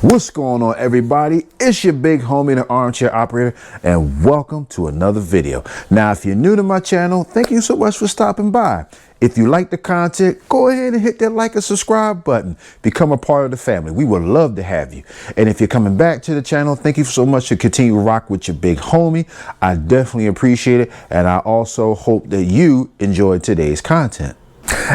What's going on, everybody? It's your big homie, the armchair operator, and welcome to another video. Now, if you're new to my channel, thank you so much for stopping by. If you like the content, go ahead and hit that like and subscribe button. Become a part of the family. We would love to have you. And if you're coming back to the channel, thank you so much to continue to rock with your big homie. I definitely appreciate it. And I also hope that you enjoyed today's content.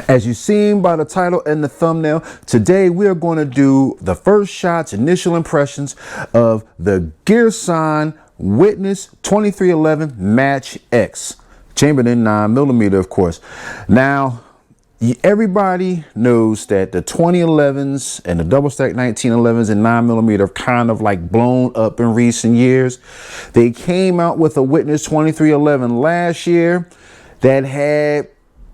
As you've seen by the title and the thumbnail, today we are going to do the first shots, initial impressions of the Girsan Witness 2311 Match X, chambered in 9mm, of course. Now, everybody knows that the 2011s and the double stack 1911s and 9mm are kind of like blown up in recent years. They came out with a Witness 2311 last year that had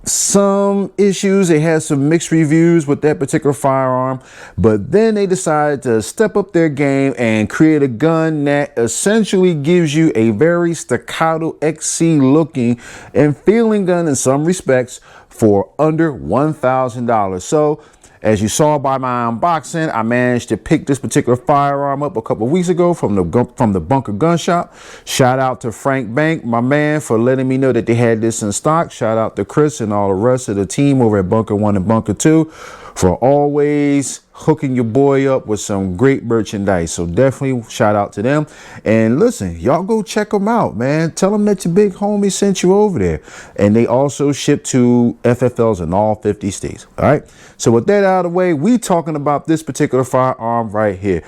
some issues. They had some mixed reviews with that particular firearm, but then they decided to step up their game and create a gun that essentially gives you a very Staccato XC looking and feeling gun in some respects for under $1,000. So as you saw by my unboxing, I managed to pick this particular firearm up a couple of weeks ago from the Bunker Gun Shop. Shout out to Frank Bank, my man, for letting me know that they had this in stock. Shout out to Chris and all the rest of the team over at Bunker 1 and Bunker 2 for always hooking your boy up with some great merchandise. So definitely shout out to them. And listen, y'all go check them out, man. Tell them that your big homie sent you over there. And they also ship to FFLs in all 50 states. All right. So with that out of the way, we talking about this particular firearm right here.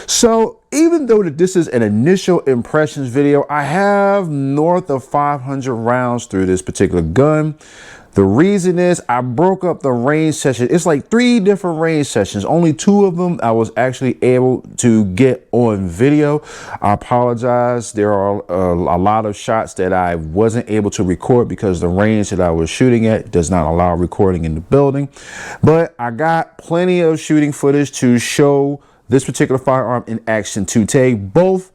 So even though that this is an initial impressions video, I have north of 500 rounds through this particular gun. The reason is I broke up the range session. It's like 3 different range sessions. Only 2 of them I was actually able to get on video. I apologize. There are a lot of shots that I wasn't able to record because the range that I was shooting at does not allow recording in the building. But I got plenty of shooting footage to show this particular firearm in action today, both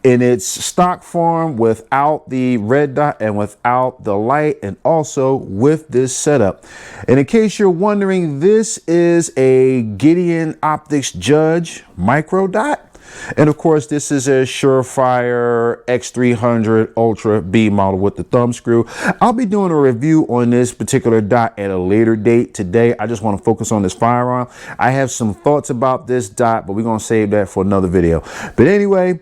in its stock form without the red dot and without the light, and also with this setup. And in case you're wondering, this is a Gideon Optics Judge micro dot. And of course, this is a Surefire X300 Ultra B model with the thumb screw. I'll be doing a review on this particular dot at a later date. Today, I just want to focus on this firearm. I have some thoughts about this dot, but we're going to save that for another video. But anyway,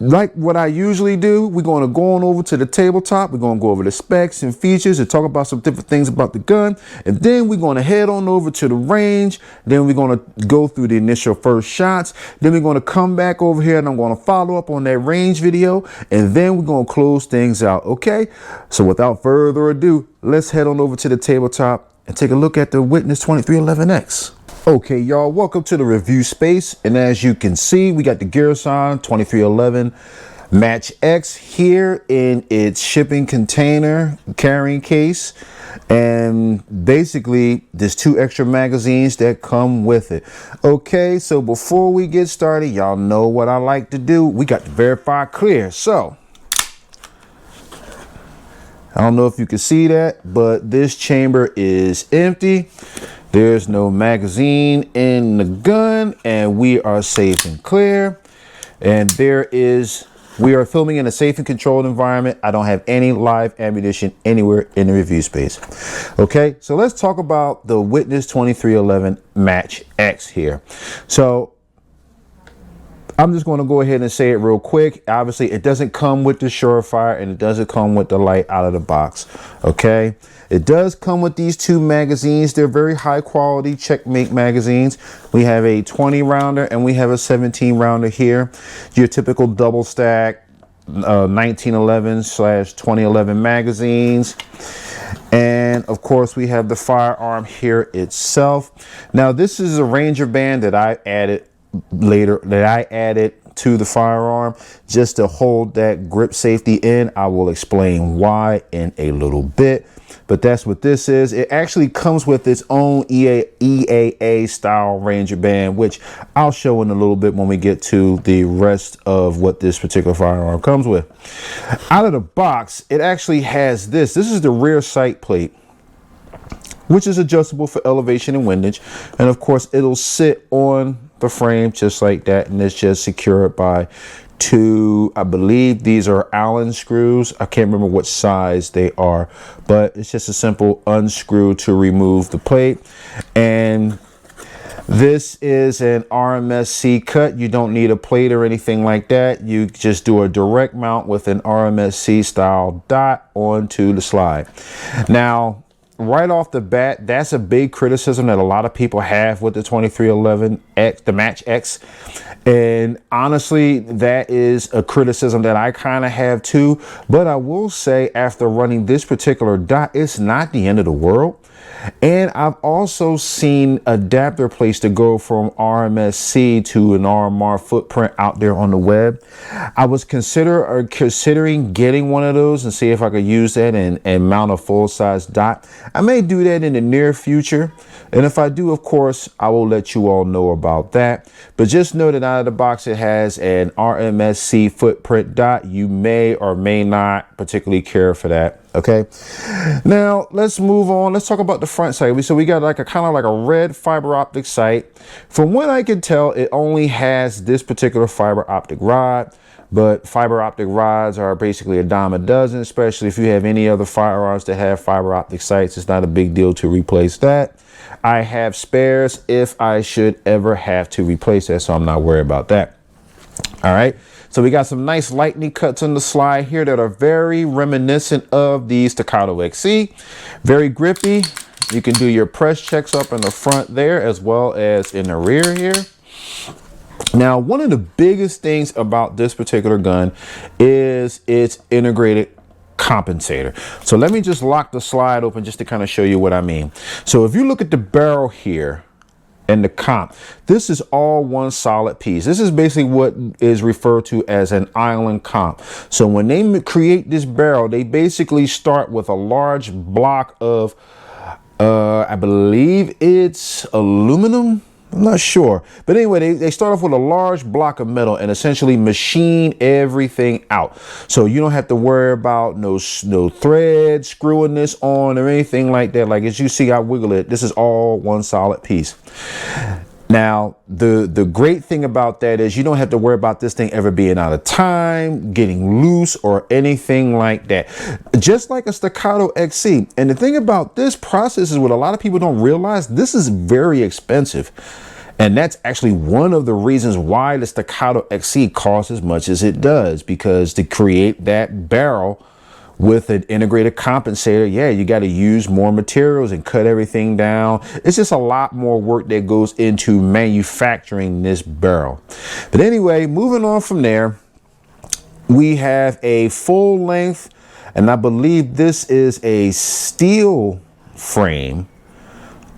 like what I usually do, we're going to go on over to the tabletop. We're going to go over the specs and features and talk about some different things about the gun. And then we're going to head on over to the range. Then we're going to go through the initial first shots. Then we're going to come back over here and I'm going to follow up on that range video. And then we're going to close things out. Okay. So without further ado, let's head on over to the tabletop and take a look at the Witness 2311X. Okay, y'all, welcome to the review space. And as you can see, we got the Girsan 2311 Match X here in its shipping container carrying case. And basically, there's 2 extra magazines that come with it. Okay, so before we get started, y'all know what I like to do. We got to verify clear. So I don't know if you can see that, but this chamber is empty. There's no magazine in the gun, and we are safe and clear. And we are filming in a safe and controlled environment. I don't have any live ammunition anywhere in the review space. Okay, so let's talk about the Witness 2311 Match X here. So I'm just going to go ahead and say it real quick. Obviously, it doesn't come with the Surefire and it doesn't come with the light out of the box. Okay, it does come with these 2 magazines. They're very high quality Checkmate magazines. We have a 20 rounder and we have a 17 rounder here. Your typical double stack 1911/2011 magazines. And of course, we have the firearm here itself. Now, this is a Ranger band that I added to the firearm just to hold that grip safety in. I will explain why in a little bit, but that's what this is. It actually comes with its own EAA style Ranger band, which I'll show in a little bit when we get to the rest of what this particular firearm comes with. Out of the box, it actually has this. This is the rear sight plate, which is adjustable for elevation and windage. And of course, it'll sit on the frame just like that, and it's just secured by two, I believe these are Allen screws. I can't remember what size they are, but it's just a simple unscrew to remove the plate. And this is an RMSC cut. You don't need a plate or anything like that. You just do a direct mount with an RMSC style dot onto the slide. Now, right off the bat, that's a big criticism that a lot of people have with the 2311X, the Match X. And honestly, that is a criticism that I kind of have too. But I will say, after running this particular dot, it's not the end of the world. And I've also seen adapter plates to go from RMSC to an RMR footprint out there on the web. I was considering getting one of those and see if I could use that and mount a full-size dot. I may do that in the near future. And if I do, of course, I will let you all know about that. But just know that out of the box, it has an RMSC footprint dot. You may or may not particularly care for that. Okay, now let's move on. Let's talk about the front side. So we got like a kind of like a red fiber optic sight. From what I can tell, it only has this particular fiber optic rod, but fiber optic rods are basically a dime a dozen, especially if you have any other firearms that have fiber optic sights. It's not a big deal to replace that. I have spares if I should ever have to replace that, so I'm not worried about that. All right, so we got some nice lightning cuts on the slide here that are very reminiscent of the Staccato XC. Very grippy. You can do your press checks up in the front there as well as in the rear here. Now, one of the biggest things about this particular gun is its integrated compensator. So let me just lock the slide open just to kind of show you what I mean. So if you look at the barrel here and the comp, this is all one solid piece. This is basically what is referred to as an island comp. So when they create this barrel, they basically start with a large block of I believe it's aluminum. I'm not sure, but anyway, they start off with a large block of metal and essentially machine everything out. So you don't have to worry about no thread screwing this on or anything like that. Like as you see, I wiggle it. This is all one solid piece. Now, the great thing about that is you don't have to worry about this thing ever being out of time, getting loose, or anything like that. Just like a Staccato XC. And the thing about this process is what a lot of people don't realize, this is very expensive. And that's actually one of the reasons why the Staccato XC costs as much as it does, because to create that barrel with an integrated compensator, yeah, you got to use more materials and cut everything down. It's just a lot more work that goes into manufacturing this barrel. But anyway, moving on from there, we have a full length, and I believe this is a steel frame.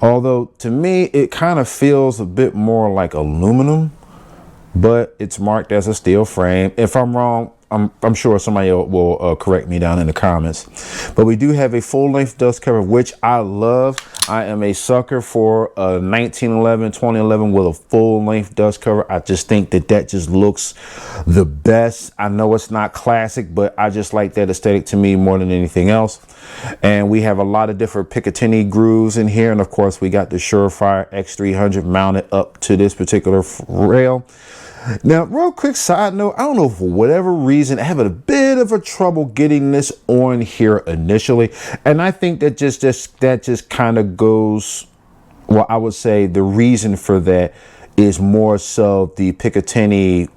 Although to me, it kind of feels a bit more like aluminum, but it's marked as a steel frame. If I'm wrong, I'm sure somebody will correct me down in the comments. But we do have a full-length dust cover, which I love. I am a sucker for a 1911, 2011 with a full-length dust cover. I just think that just looks the best. I know it's not classic, but I just like that aesthetic to me more than anything else. And we have a lot of different Picatinny grooves in here. And of course, we got the Surefire X300 mounted up to this particular rail. Now, real quick side note, I don't know, for whatever reason, I have a bit of a trouble getting this on here initially. And I think that just kind of goes, well, I would say the reason for that is more so the Picatinny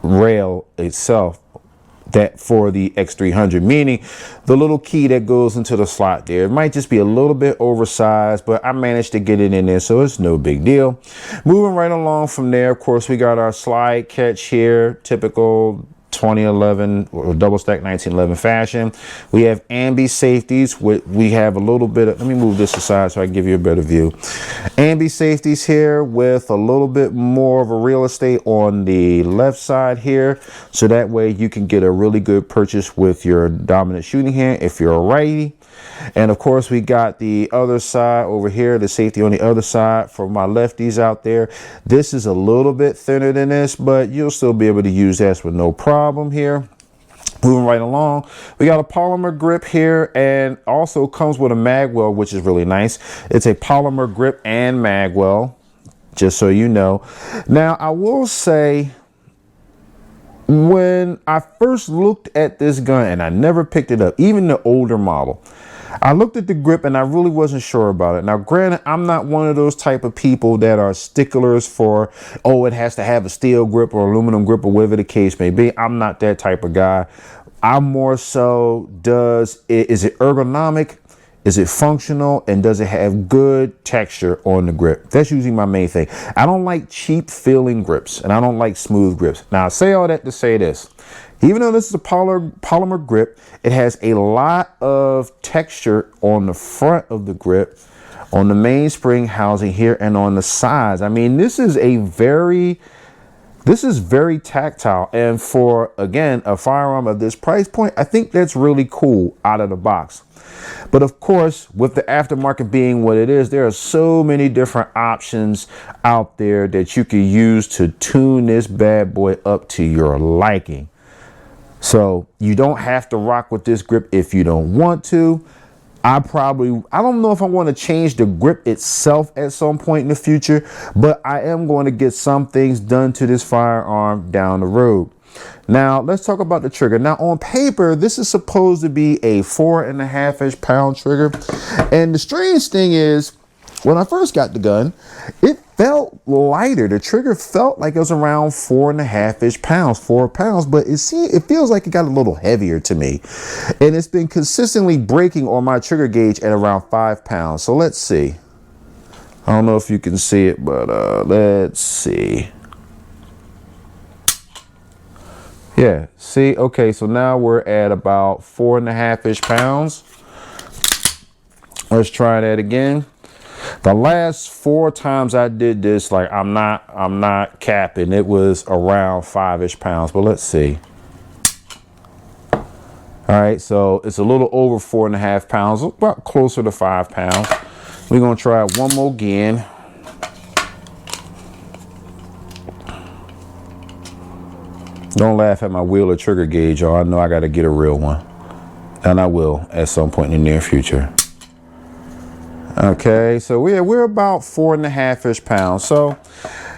rail itself, that for the X300, meaning the little key that goes into the slot there. It might just be a little bit oversized, but I managed to get it in there, so it's no big deal. Moving right along from there, of course, we got our slide catch here, typical 2011 or double stack 1911 fashion. We have ambi safeties. We have a little bit of, let me move this aside so I can give you a better view. Ambi safeties here with a little bit more of a real estate on the left side here, so that way you can get a really good purchase with your dominant shooting hand if you're a righty. And of course, we got the other side over here, the safety on the other side for my lefties out there. This is a little bit thinner than this, but you'll still be able to use that with no problem here. Moving right along, we got a polymer grip here, and also comes with a magwell, which is really nice. It's a polymer grip and magwell. just so you know. Now, I will say, when I first looked at this gun, and I never picked it up, even the older model, I looked at the grip and I really wasn't sure about it. Now, granted, I'm not one of those type of people that are sticklers for, oh, it has to have a steel grip or aluminum grip or whatever the case may be. I'm not that type of guy. I'm more so, is it ergonomic? Is it functional? And does it have good texture on the grip? That's usually my main thing. I don't like cheap feeling grips, and I don't like smooth grips. Now, I say all that to say this. Even though this is a polymer grip, it has a lot of texture on the front of the grip, on the mainspring housing here, and on the sides. I mean, this is very tactile. And for, again, a firearm of this price point, I think that's really cool out of the box. But of course, with the aftermarket being what it is, there are so many different options out there that you can use to tune this bad boy up to your liking. So you don't have to rock with this grip if you don't want to. I don't know if I want to change the grip itself at some point in the future, but I am going to get some things done to this firearm down the road. Now, let's talk about the trigger. Now, on paper, this is supposed to be a 4.5 pound trigger. And the strange thing is, when I first got the gun, it felt lighter. The trigger felt like it was around 4.5 pounds, 4 pounds, but it feels like it got a little heavier to me. And it's been consistently breaking on my trigger gauge at around 5 pounds. So let's see. I don't know if you can see it, but let's see. Yeah, see, okay, so now we're at about 4.5 pounds. Let's try that again. The last 4 times I did this, like I'm not capping, it was around 5 pounds, but let's see. All right, so it's a little over 4.5 pounds, about closer to 5 pounds. We're gonna try it one more again. Don't laugh at my wheel or trigger gauge, y'all. I know I gotta get a real one, and I will at some point in the near future. Okay, so we're about 4.5 pounds. So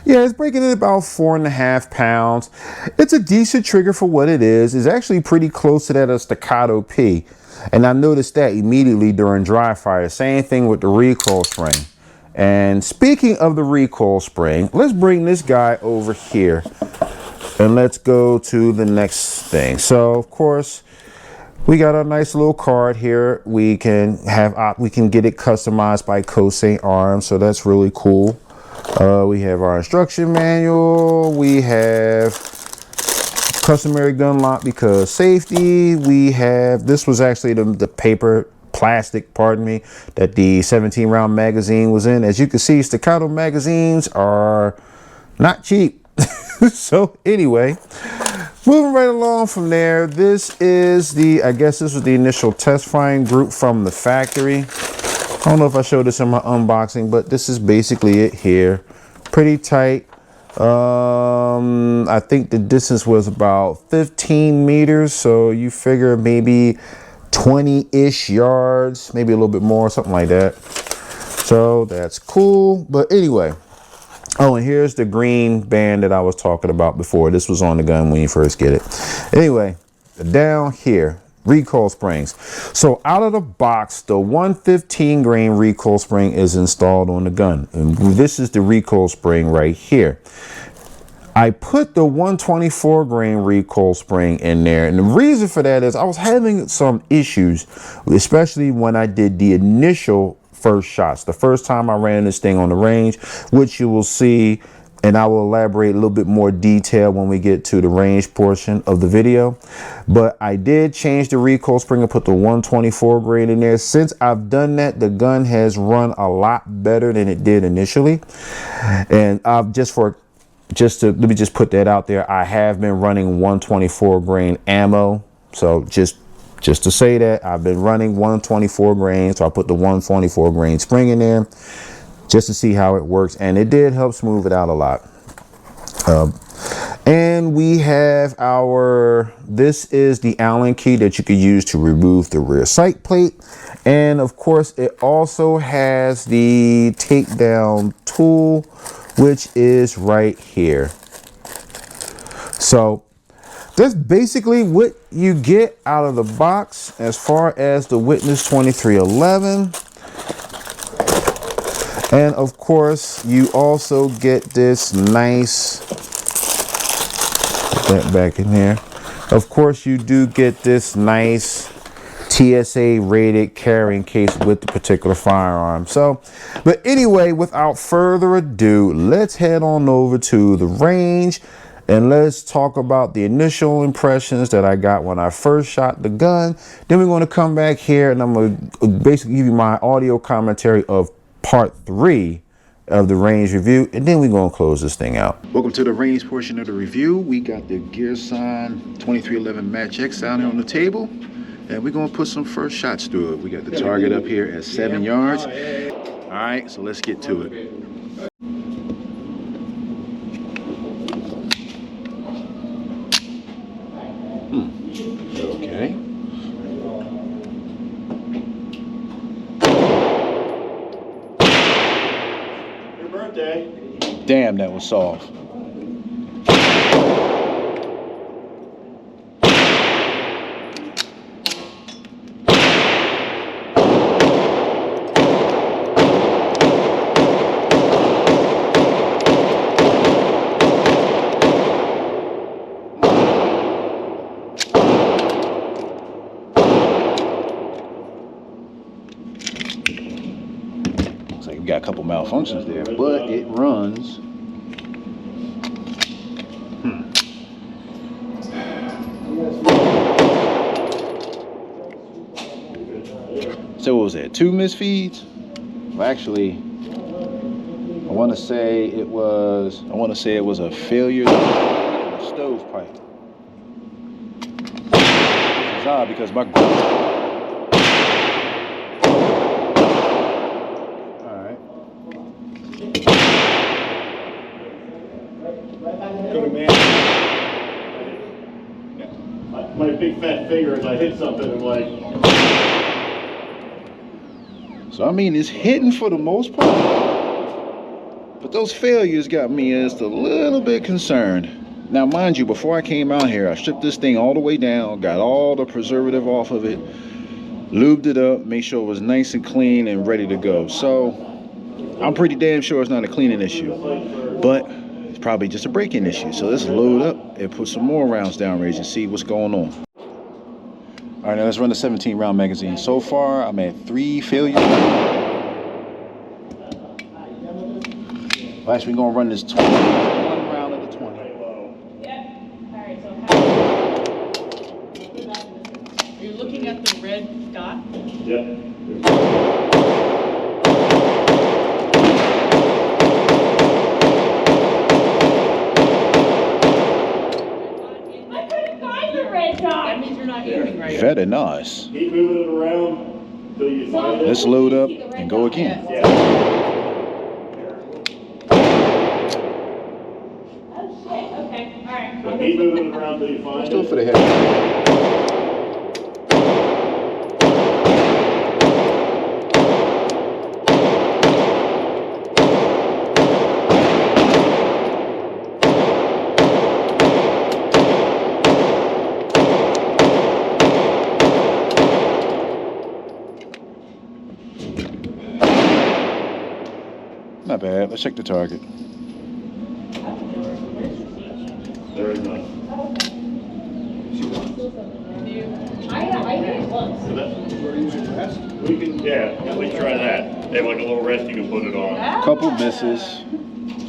yeah, it's breaking in about 4.5 pounds. It's a decent trigger for what it is. It's actually pretty close to that of Staccato P. And I noticed that immediately during dry fire. Same thing with the recoil spring. And speaking of the recoil spring, let's bring this guy over here and let's go to the next thing. So of course, we got a nice little card here. We can get it customized by Coast St. Arms, so that's really cool. We have our instruction manual. We have customary gun lock because safety. We have, this was actually the plastic, pardon me, that the 17 round magazine was in. As you can see, Staccato magazines are not cheap. So anyway, moving right along from there, this is I guess this was the initial test firing group from the factory. I don't know if I showed this in my unboxing, but this is basically it here. Pretty tight. I think the distance was about 15 meters. So you figure maybe 20-ish yards, maybe a little bit more, something like that. So that's cool. But anyway. Oh, and here's the green band that I was talking about before. This was on the gun when you first get it. Anyway, down here, recoil springs. So out of the box, the 115 grain recoil spring is installed on the gun. And this is the recoil spring right here. I put the 124 grain recoil spring in there. And the reason for that is I was having some issues, especially when I did the initial first shots. The first time I ran this thing on the range, which you will see, and I will elaborate a little bit more detail when we get to the range portion of the video. But I did change the recoil spring and put the 124 grain in there. Since I've done that, the gun has run a lot better than it did initially. And let me just put that out there. I have been running 124 grain ammo. So just to say that I've been running 124 grain, so I put the 124 grain spring in there just to see how it works, and it did help smooth it out a lot. And we have this is the Allen key that you could use to remove the rear sight plate, and of course it also has the takedown tool which is right here. So that's basically what you get out of the box as far as the Witness 2311. And of course, you also get this nice, put that back in here. Of course, you do get this nice TSA rated carrying case with the particular firearm. So, but anyway, without further ado, let's head on over to the range and let's talk about the initial impressions that I got when I first shot the gun. Then we're going to come back here and I'm going to basically give you my audio commentary of part 3 of the range review, and then we're going to close this thing out. Welcome to the range portion of the review. We got the Girsan 2311 Match X out here on the table, and we're going to put some first shots through it. We got the target up here at 7 yards. All right, so let's get to it. Okay. Damn, that was soft. Looks like we got a couple malfunctions there, but it runs. So what was that? 2 misfeeds? Well, actually, I want to say it was a failure in the stovepipe. It's odd because my alright. Good man. My big fat finger as I hit something and like. So I mean, it's hitting for the most part, but those failures got me just a little bit concerned. Now, mind you, before I came out here, I stripped this thing all the way down, got all the preservative off of it, lubed it up, made sure it was nice and clean and ready to go. So I'm pretty damn sure it's not a cleaning issue, but it's probably just a break-in issue. So let's load up and put some more rounds downrange and see what's going on. All right, now let's run the 17 round magazine. So far, I'm at 3 failures. Well, actually, we're gonna run this 20, 1 round of the 20. Yep. All right, so are you looking at the red dot? Yep. That means you're not aiming right. Very nice. Keep moving it around until you find it. Let's load up and go again. Yeah. Oh shit, okay, all right. So keep moving it around until you find Still it. for the head. Not bad. Let's check the target. Very nice. I hit it once. So we can, yeah, at least try that. They have like a little rest you can put it on. Couple misses.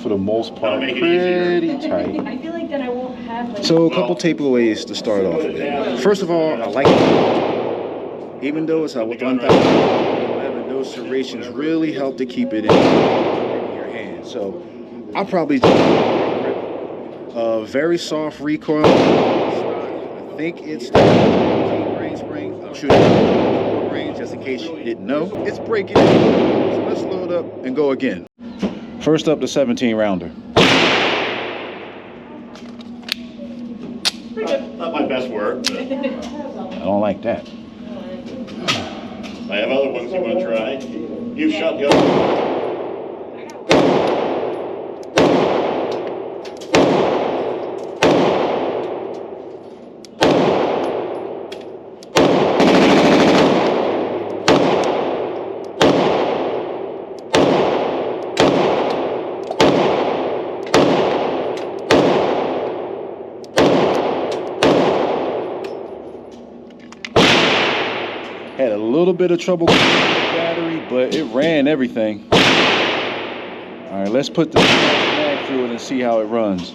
For the most part, Make it pretty tight. I feel like then I won't have like. So a couple takeaways to start off with. First of all, I like it. Even though it's a 1,011, those serrations really help to keep it in your hand. So I'll probably do a very soft recoil. I think it's the 15 grain spring. I'm shooting 4 grains just in case you didn't know. It's breaking in. So let's load up and go again. First up, the 17 rounder. Not my best work, but I don't like that. I have other ones you want to try. You've shot the other one. Had a little bit of trouble with the battery, but it ran everything. All right, let's put the mag through it and see how it runs.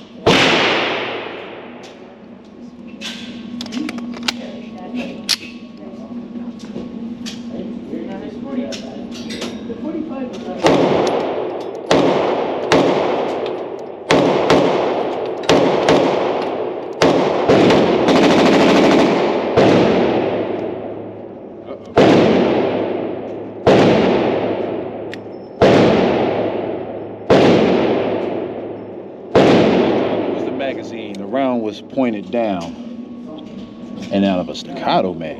Magazine, the round was pointed down and out of a Staccato mag.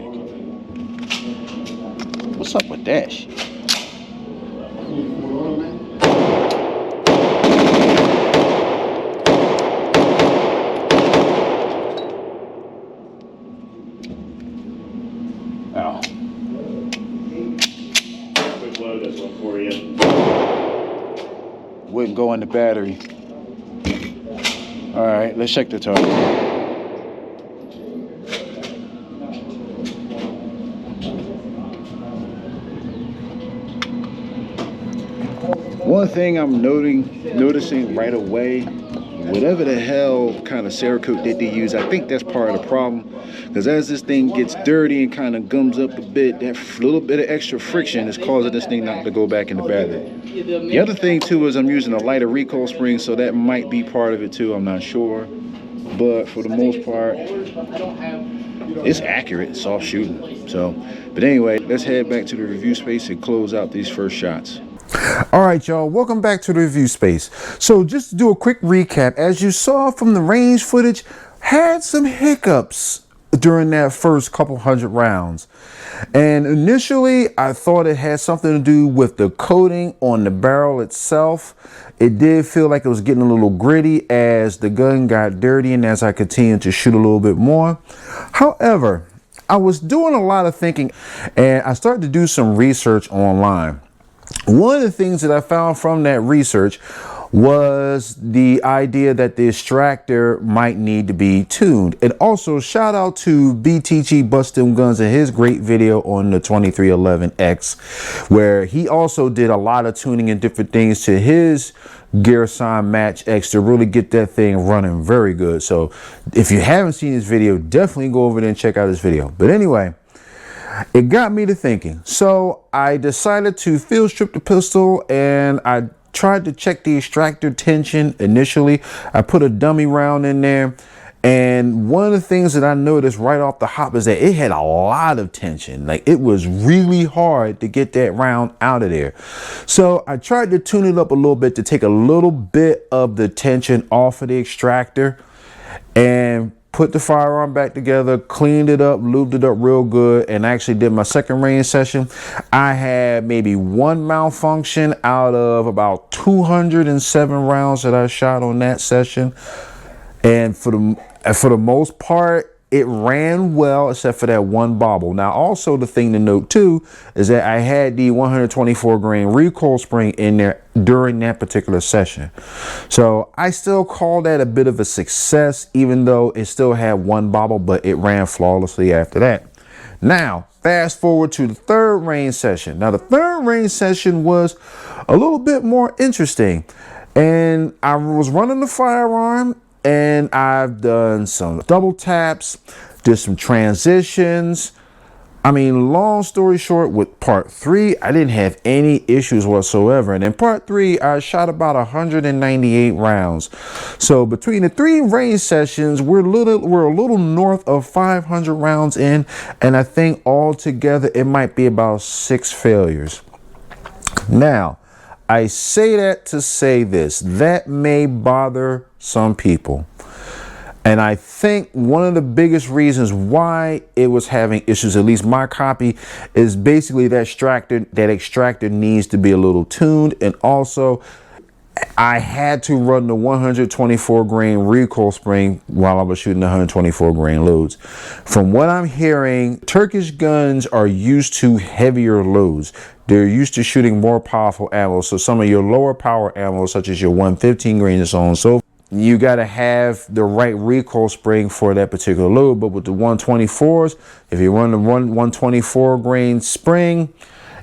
What's up with that shit? Oh. Quick load this one for you. Wouldn't go in the battery. All right, let's check the target. One thing I'm noticing right away, whatever the hell kind of Cerakote that they use, I think that's part of the problem. Because as this thing gets dirty and kind of gums up a bit, that little bit of extra friction is causing this thing not to go back in the battery. The other thing too is I'm using a lighter recoil spring, so that might be part of it too, I'm not sure. But for the most part, it's accurate, soft shooting. So, but anyway, let's head back to the review space and close out these first shots. All right, y'all, welcome back to the review space. So just to do a quick recap, as you saw from the range footage, had some hiccups during that first couple hundred rounds. And initially I thought it had something to do with the coating on the barrel itself. It did feel like it was getting a little gritty as the gun got dirty and as I continued to shoot a little bit more. However, I was doing a lot of thinking and I started to do some research online. One of the things that I found from that research was the idea that the extractor might need to be tuned. And also shout out to BTG Bust Them Guns and his great video on the 2311X, where he also did a lot of tuning and different things to his Girsan Match X to really get that thing running very good. So if you haven't seen this video, definitely go over there and check out this video. But anyway, it got me to thinking. So I decided to field strip the pistol and I tried to check the extractor tension initially. I put a dummy round in there, and one of the things that I noticed right off the hop is that it had a lot of tension. Like, it was really hard to get that round out of there. So I tried to tune it up a little bit to take a little bit of the tension off of the extractor and put the firearm back together, cleaned it up, lubed it up real good, and actually did my second range session. I had maybe one malfunction out of about 207 rounds that I shot on that session. And for the most part, it ran well, except for that one bobble. Now, also the thing to note too is that I had the 124 grain recoil spring in there during that particular session. So I still call that a bit of a success, even though it still had one bobble, but it ran flawlessly after that. Now, fast forward to the third range session. Now, the third range session was a little bit more interesting. And I was running the firearm, and I've done some double taps, did some transitions. I mean, long story short, with part 3, I didn't have any issues whatsoever. And in part 3, I shot about 198 rounds. So between the 3 range sessions, we're a little north of 500 rounds in. And I think altogether, it might be about 6 failures. Now, I say that to say this, that may bother some people. And I think one of the biggest reasons why it was having issues, at least my copy, is basically that extractor needs to be a little tuned. And also, I had to run the 124 grain recoil spring while I was shooting the 124 grain loads. From what I'm hearing, Turkish guns are used to heavier loads. They're used to shooting more powerful ammo. So some of your lower power ammo, such as your 115 grain and so on and so forth, you got to have the right recoil spring for that particular load. But with the 124s, if you run the 124 grain spring,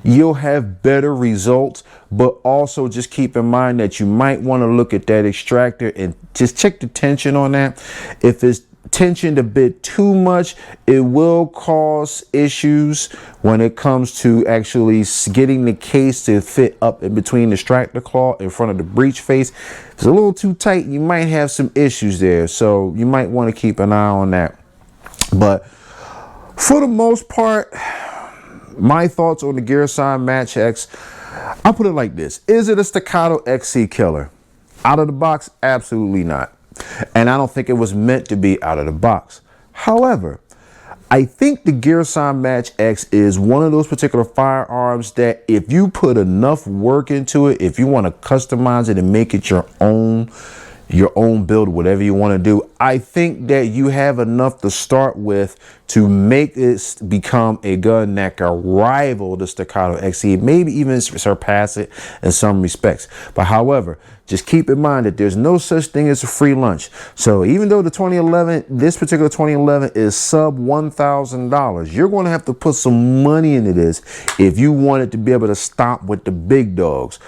you'll have better results. But also just keep in mind that you might want to look at that extractor and just check the tension on that. If it's tensioned a bit too much, it will cause issues when it comes to actually getting the case to fit up in between the extractor claw in front of the breech face. If it's a little too tight, you might have some issues there, so you might want to keep an eye on that. But for the most part, my thoughts on the Girsan Match X, I'll put it like this. Is it a Staccato XC killer? Out of the box, absolutely not. And I don't think it was meant to be out of the box. However, I think the Girsan Match X is one of those particular firearms that if you put enough work into it, if you want to customize it and make it your own build, whatever you want to do, I think that you have enough to start with to make it become a gun that can rival the Staccato XC, maybe even surpass it in some respects. But however, just keep in mind that there's no such thing as a free lunch. So even though the 2011, this particular 2011 is sub $1,000, you're going to have to put some money into this if you want it to be able to stop with the big dogs.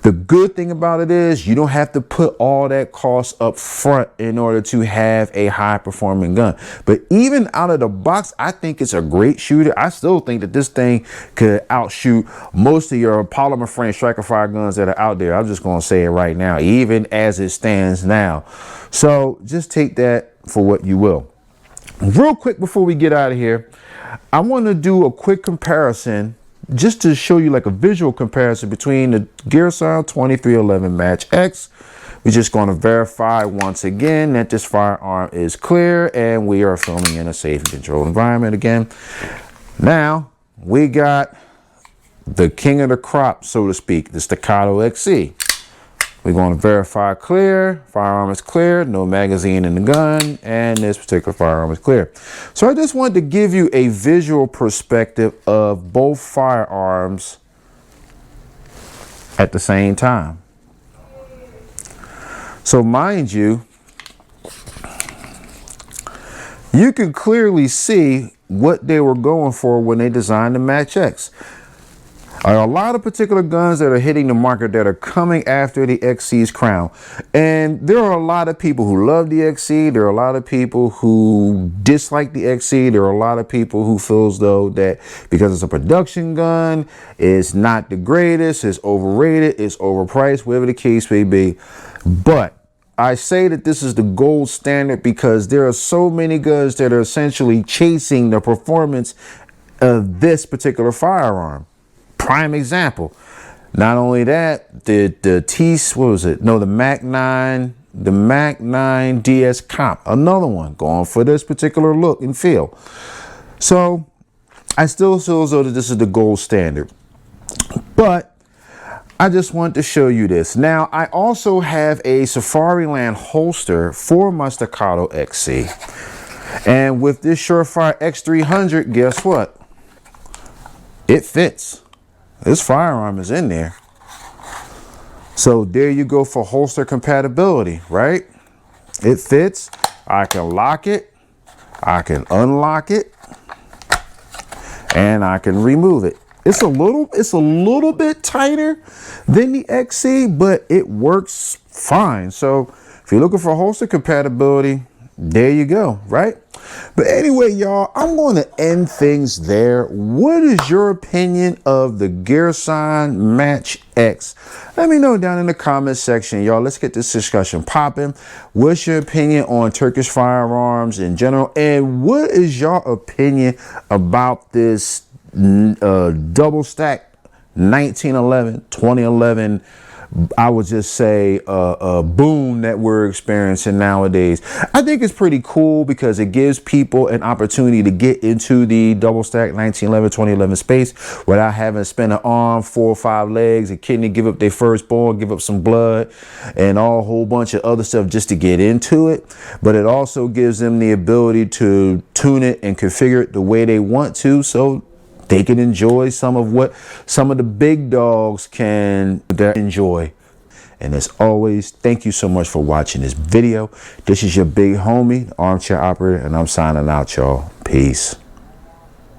The good thing about it is you don't have to put all that cost up front in order to have a high performing gun. But even out of the box, I think it's a great shooter. I still think that this thing could outshoot most of your polymer frame striker fire guns that are out there. I'm just going to say it right now, even as it stands now. So just take that for what you will. Real quick before we get out of here, I want to do a quick comparison just to show you like a visual comparison between the Girsan 2311 Match X. We're just going to verify once again that this firearm is clear and we are filming in a safe and controlled environment again. Now we got the king of the crop, so to speak, the Staccato XC. We're going to verify clear, firearm is clear, no magazine in the gun, and this particular firearm is clear. So I just wanted to give you a visual perspective of both firearms at the same time. So mind you, you can clearly see what they were going for when they designed the Match X. A lot of particular guns that are hitting the market that are coming after the XC's crown. And there are a lot of people who love the XC. There are a lot of people who dislike the XC. There are a lot of people who feel as though that because it's a production gun, it's not the greatest, it's overrated, it's overpriced, whatever the case may be. But I say that this is the gold standard because there are so many guns that are essentially chasing the performance of this particular firearm. Prime example. Not only that, the Mac 9 DS Comp, another one going for this particular look and feel. So I still feel as though that this is the gold standard. But I just want to show you this. Now I also have a Safariland holster for my Staccato XC. And with this Surefire X300, guess what? It fits. This firearm is in there. So there you go for holster compatibility, right? It fits. I can lock it. I can unlock it. And I can remove it. It's a little bit tighter than the XC, but it works fine. So if you're looking for holster compatibility, there you go, right? But anyway, y'all, I'm going to end things there. What is your opinion of the Girsan Match X? Let me know down in the comment section, y'all. Let's get this discussion popping. What's your opinion on Turkish firearms in general? And what is your opinion about this double stack 1911, 2011, I would just say a boom that we're experiencing nowadays? I think it's pretty cool because it gives people an opportunity to get into the double stack 1911, 2011 space without having to spend an arm, 4 or 5 legs, a kidney, give up their firstborn, give up some blood, and a whole bunch of other stuff just to get into it. But it also gives them the ability to tune it and configure it the way they want to, so they can enjoy some of what some of the big dogs can enjoy. And as always, thank you so much for watching this video. This is your big homie, Armchair Operator, and I'm signing out, y'all. Peace.